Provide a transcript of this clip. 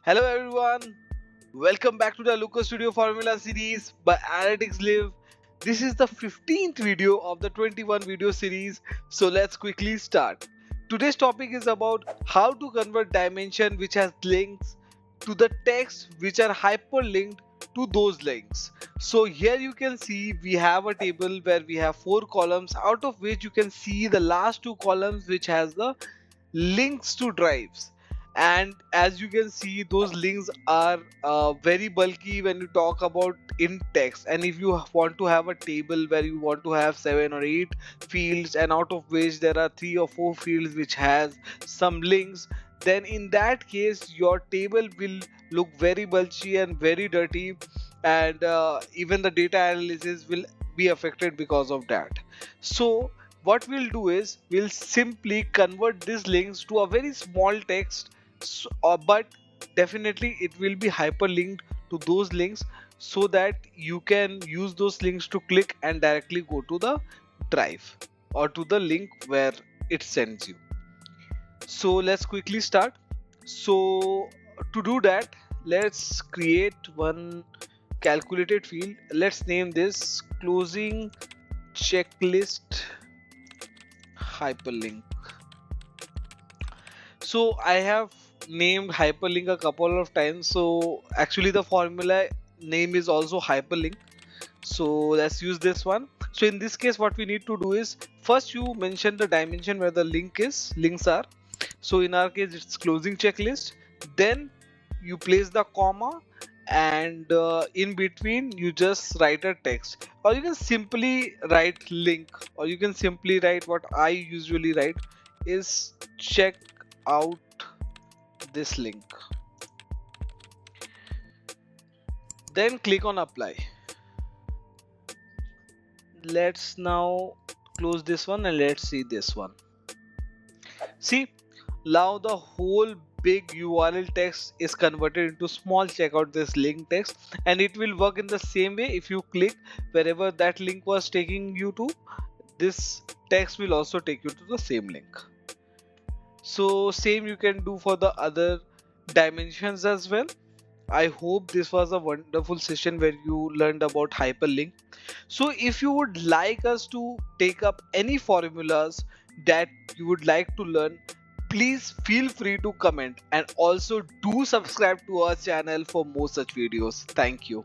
Hello everyone, welcome back to the Lucas Studio Formula series by AnalyticsLiv. This is the 15th video of the 21 video series, so let's quickly start. Today's topic is about how to convert dimension which has links to the text which are hyperlinked to those links. So here you can see we have a table where we have 4 columns, out of which you can see the last 2 columns which has the links to drives, and as you can see those links are very bulky when you talk about in text. And if you want to have a table where you want to have 7 or 8 fields, and out of which there are 3 or 4 fields which has some links, then in that case your table will look very bulky and very dirty, and even the data analysis will be affected because of that. So what we'll do is we'll simply convert these links to a very small text, but definitely it will be hyperlinked to those links, so that you can use those links to click and directly go to the drive or to the link where it sends you. So let's quickly start. So to do that, let's create one calculated field. Let's name this closing checklist hyperlink. So I have named hyperlink a couple of times, so actually the formula name is also hyperlink, so let's use this one. So in this case what we need to do is first you mention the dimension where the links are. So in our case it's closing checklist, then you place the comma, and in between you just write a text, or you can simply write link, or you can simply write what I usually write is check out this link, then click on apply. Let's now close this one and let's see this one. See, now the whole big URL text is converted into small checkout this link text, and it will work in the same way. If you click wherever that link was taking you to, this text will also take you to the same link. So same you can do for the other dimensions as well. I hope this was a wonderful session where you learned about hyperlink. So if you would like us to take up any formulas that you would like to learn, please feel free to comment, and also do subscribe to our channel for more such videos. Thank you.